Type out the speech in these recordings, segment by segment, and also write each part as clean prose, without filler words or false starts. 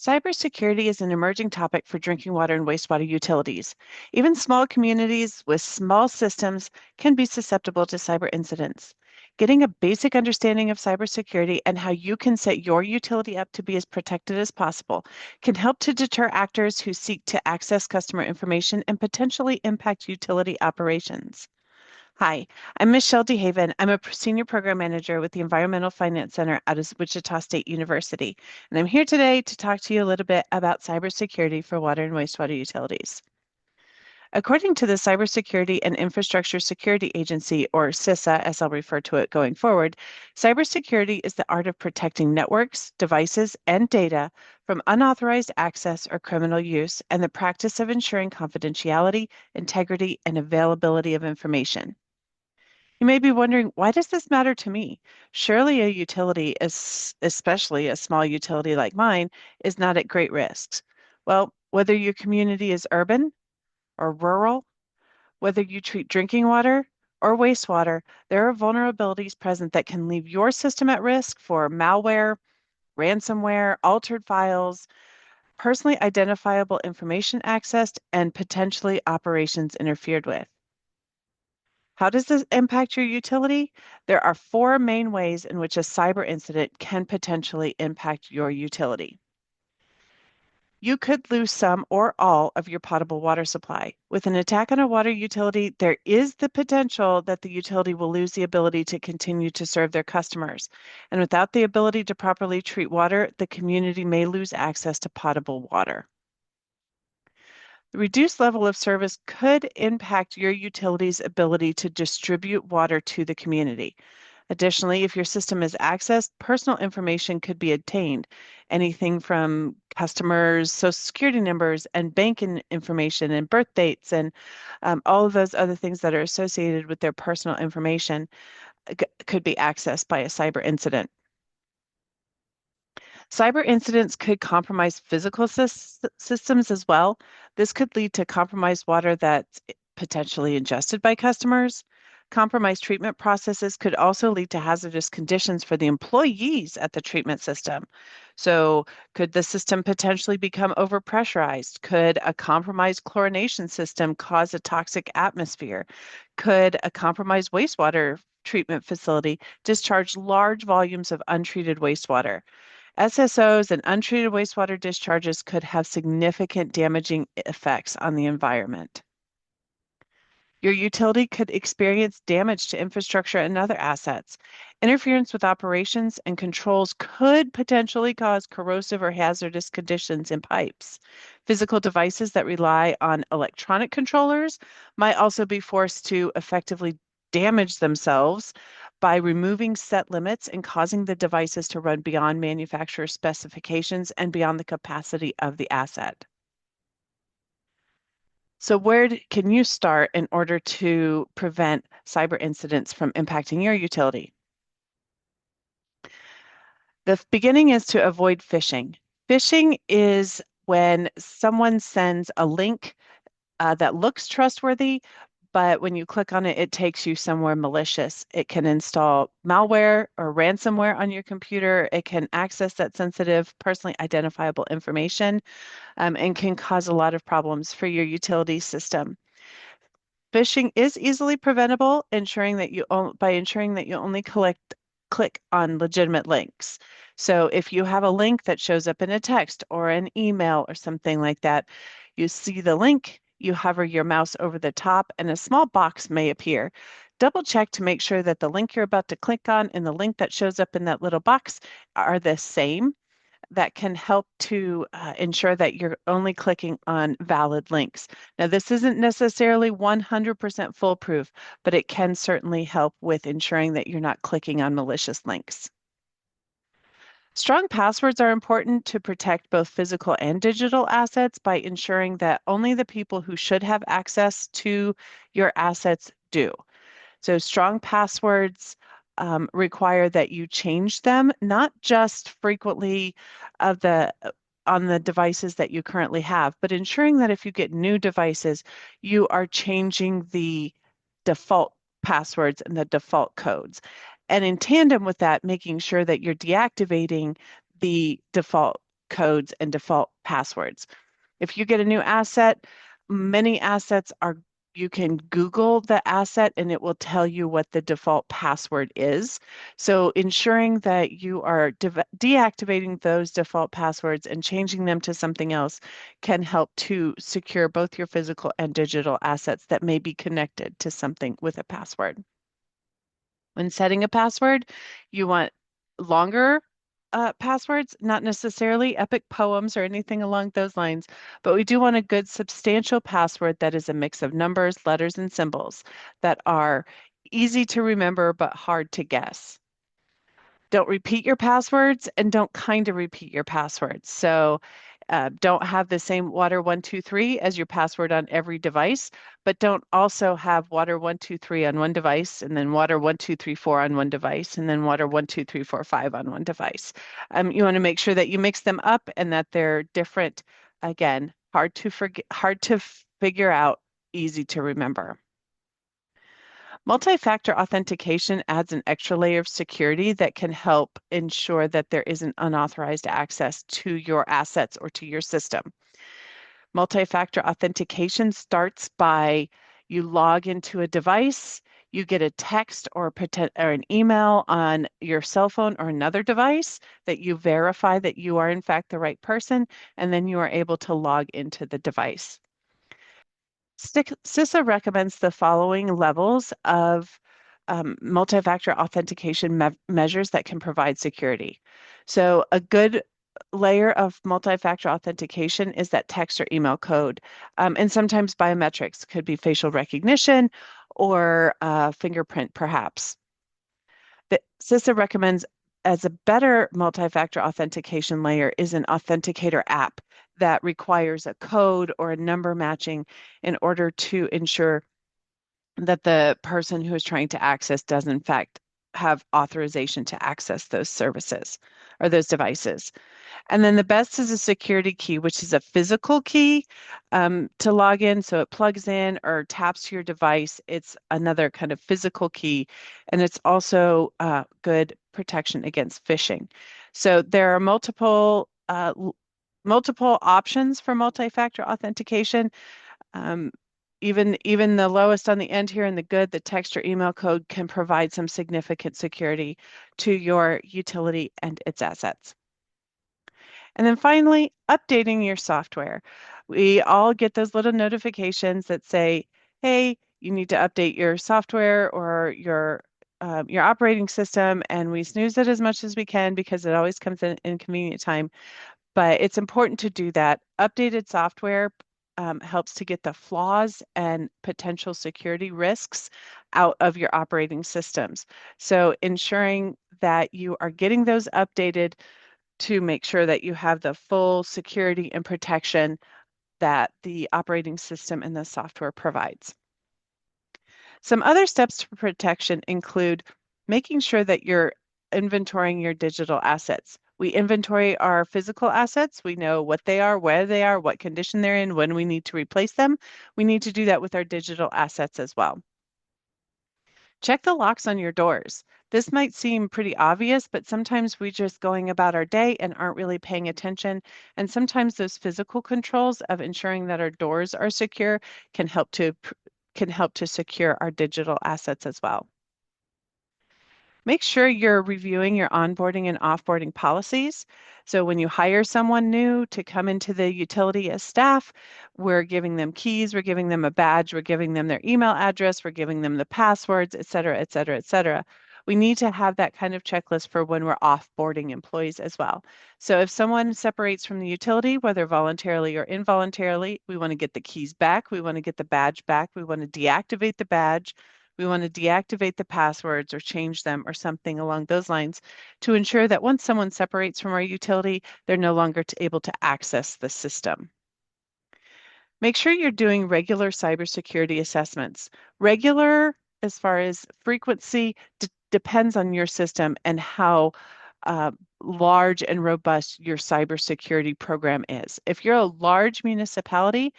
Cybersecurity is an emerging topic for drinking water and wastewater utilities. Even small communities with small systems can be susceptible to cyber incidents. Getting a basic understanding of cybersecurity and how you can set your utility up to be as protected as possible can help to deter actors who seek to access customer information and potentially impact utility operations. Hi, I'm Michelle DeHaven. I'm a senior program manager with the Environmental Finance Center out of Wichita State University, and I'm here today to talk to you a little bit about cybersecurity for water and wastewater utilities. According to the Cybersecurity and Infrastructure Security Agency, or CISA, as I'll refer to it going forward, cybersecurity is the art of protecting networks, devices, and data from unauthorized access or criminal use, and the practice of ensuring confidentiality, integrity, and availability of information. You may be wondering, why does this matter to me? Surely a utility, especially a small utility like mine, is not at great risks. Well, whether your community is urban or rural, whether you treat drinking water or wastewater, there are vulnerabilities present that can leave your system at risk for malware, ransomware, altered files, personally identifiable information accessed, and potentially operations interfered with. How does this impact your utility? There are four main ways in which a cyber incident can potentially impact your utility. You could lose some or all of your potable water supply. With an attack on a water utility, there is the potential that the utility will lose the ability to continue to serve their customers. And without the ability to properly treat water, the community may lose access to potable water. The reduced level of service could impact your utility's ability to distribute water to the community. Additionally, if your system is accessed, personal information could be obtained, anything from customers' social security numbers and information and birth dates and all of those other things that are associated with their personal information could be accessed by a cyber incident. Cyber incidents could compromise physical systems as well. This could lead to compromised water that's potentially ingested by customers. Compromised treatment processes could also lead to hazardous conditions for the employees at the treatment system. So, could the system potentially become overpressurized? Could a compromised chlorination system cause a toxic atmosphere? Could a compromised wastewater treatment facility discharge large volumes of untreated wastewater? SSOs and untreated wastewater discharges could have significant damaging effects on the environment. Your utility could experience damage to infrastructure and other assets. Interference with operations and controls could potentially cause corrosive or hazardous conditions in pipes. Physical devices that rely on electronic controllers might also be forced to effectively damage themselves by removing set limits and causing the devices to run beyond manufacturer specifications and beyond the capacity of the asset. So where can you start in order to prevent cyber incidents from impacting your utility? The beginning is to avoid phishing. Phishing is when someone sends a link that looks trustworthy, but when you click on it, it takes you somewhere malicious. It can install malware or ransomware on your computer. It can access that sensitive, personally identifiable information and can cause a lot of problems for your utility system. Phishing is easily preventable, by ensuring that you only click on legitimate links. So if you have a link that shows up in a text or an email or something like that, you see the link, you hover your mouse over the top, and a small box may appear. Double check to make sure that the link you're about to click on and the link that shows up in that little box are the same. That can help to ensure that you're only clicking on valid links. Now, this isn't necessarily 100% foolproof, but it can certainly help with ensuring that you're not clicking on malicious links. Strong passwords are important to protect both physical and digital assets by ensuring that only the people who should have access to your assets do. So strong passwords require that you change them, not just frequently on the devices that you currently have, but ensuring that if you get new devices, you are changing the default passwords and the default codes. And in tandem with that, making sure that you're deactivating the default codes and default passwords. If you get a new asset, many assets are, you can Google the asset and it will tell you what the default password is. So ensuring that you are deactivating those default passwords and changing them to something else can help to secure both your physical and digital assets that may be connected to something with a password. When setting a password, you want longer passwords, not necessarily epic poems or anything along those lines, but we do want a good substantial password that is a mix of numbers, letters, and symbols that are easy to remember but hard to guess. Don't repeat your passwords and don't kind of repeat your passwords. So don't have the same water123 as your password on every device, but don't also have water123 on one device and then water1234 on one device and then water12345 on one device. You want to make sure that you mix them up and that they're different. Again, hard to forget, hard to figure out, easy to remember. Multi-factor authentication adds an extra layer of security that can help ensure that there isn't unauthorized access to your assets or to your system. Multi-factor authentication starts by you log into a device, you get a text or an email on your cell phone or another device that you verify that you are in fact the right person, and then you are able to log into the device. CISA recommends the following levels of multi-factor authentication measures that can provide security. So a good layer of multi-factor authentication is that text or email code. And sometimes biometrics could be facial recognition or fingerprint, perhaps. The CISA recommends as a better multi-factor authentication layer is an authenticator app that requires a code or a number matching in order to ensure that the person who is trying to access does in fact have authorization to access those services or those devices. And then the best is a security key, which is a physical key to log in. So it plugs in or taps to your device. It's another kind of physical key. And it's also good protection against phishing. So there are multiple options for multi-factor authentication. Even the lowest on the end here in the good, the text or email code can provide some significant security to your utility and its assets. And then finally, updating your software. We all get those little notifications that say, hey, you need to update your software or your operating system, and we snooze it as much as we can because it always comes in inconvenient time. But it's important to do that. Updated software helps to get the flaws and potential security risks out of your operating systems. So ensuring that you are getting those updated to make sure that you have the full security and protection that the operating system and the software provides. Some other steps for protection include making sure that you're inventorying your digital assets. We inventory our physical assets. We know what they are, where they are, what condition they're in, when we need to replace them. We need to do that with our digital assets as well. Check the locks on your doors. This might seem pretty obvious, but sometimes we're just going about our day and aren't really paying attention. And sometimes those physical controls of ensuring that our doors are secure can help to secure our digital assets as well. Make sure you're reviewing your onboarding and offboarding policies. So when you hire someone new to come into the utility as staff, we're giving them keys, we're giving them a badge, we're giving them their email address, we're giving them the passwords, et cetera, et cetera, et cetera. We need to have that kind of checklist for when we're offboarding employees as well. So if someone separates from the utility, whether voluntarily or involuntarily, we want to get the keys back, we want to get the badge back, we want to deactivate the badge, we want to deactivate the passwords or change them or something along those lines to ensure that once someone separates from our utility, they're no longer able to access the system. Make sure you're doing regular cybersecurity assessments. Regular, as far as frequency, depends on your system and how large and robust your cybersecurity program is. If you're a large municipality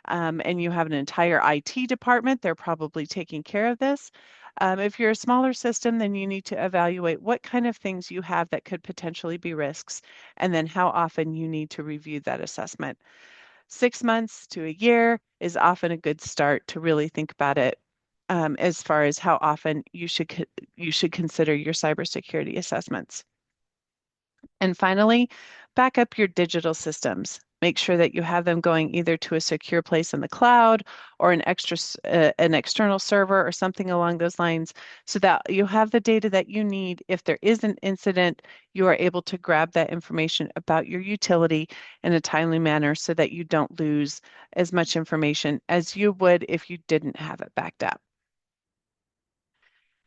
and you have an entire IT department, they're probably taking care of this. If you're a smaller system, then you need to evaluate what kind of things you have that could potentially be risks, and then how often you need to review that assessment. 6 months to a year is often a good start to really think about it, as far as how often you should consider your cybersecurity assessments. And finally, back up your digital systems. Make sure that you have them going either to a secure place in the cloud or an external server or something along those lines, so that you have the data that you need. If there is an incident, you are able to grab that information about your utility in a timely manner so that you don't lose as much information as you would if you didn't have it backed up.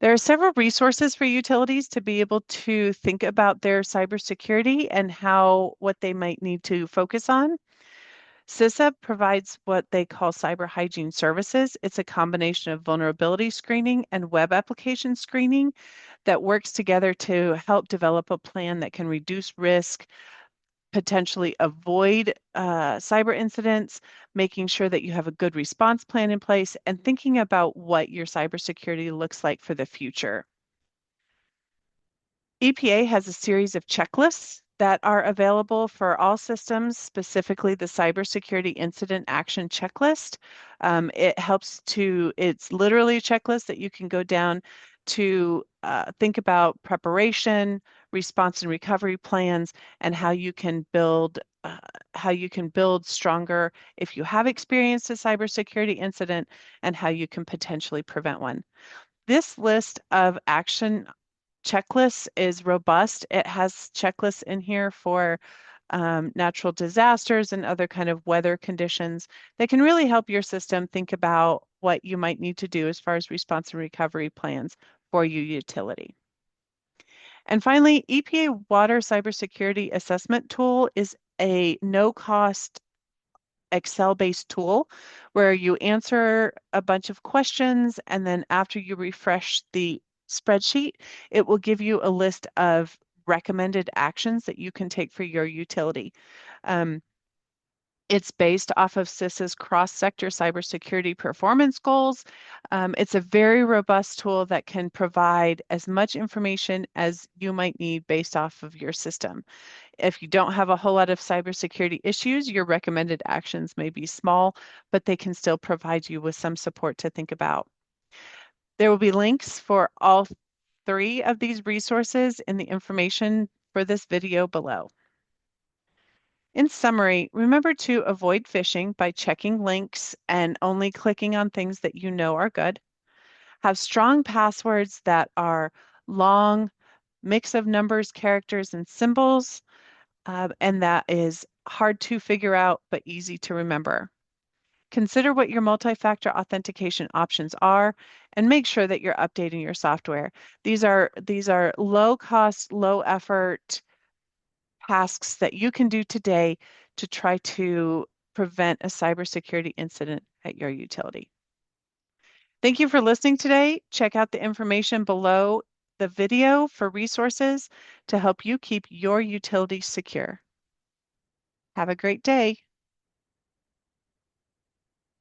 There are several resources for utilities to be able to think about their cybersecurity and what they might need to focus on. CISA provides what they call cyber hygiene services. It's a combination of vulnerability screening and web application screening that works together to help develop a plan that can reduce risk, potentially avoid cyber incidents, making sure that you have a good response plan in place, and thinking about what your cybersecurity looks like for the future. EPA has a series of checklists that are available for all systems, specifically the Cybersecurity Incident Action Checklist. It's literally a checklist that you can go down to think about preparation, response and recovery plans, and how you can build stronger if you have experienced a cybersecurity incident, and how you can potentially prevent one. This list of action checklists is robust. It has checklists in here for natural disasters and other kind of weather conditions that can really help your system think about what you might need to do as far as response and recovery plans for your utility. And finally, EPA Water Cybersecurity Assessment Tool is a no-cost Excel-based tool where you answer a bunch of questions, and then after you refresh the spreadsheet, it will give you a list of recommended actions that you can take for your utility. It's based off of CISA's cross-sector cybersecurity performance goals. It's a very robust tool that can provide as much information as you might need based off of your system. If you don't have a whole lot of cybersecurity issues, your recommended actions may be small, but they can still provide you with some support to think about. There will be links for all three of these resources in the information for this video below. In summary, remember to avoid phishing by checking links and only clicking on things that you know are good. Have strong passwords that are long, mix of numbers, characters, and symbols, and that is hard to figure out but easy to remember. Consider what your multi-factor authentication options are and make sure that you're updating your software. These are low cost, low effort tasks that you can do today to try to prevent a cybersecurity incident at your utility. Thank you for listening today. Check out the information below the video for resources to help you keep your utility secure. Have a great day.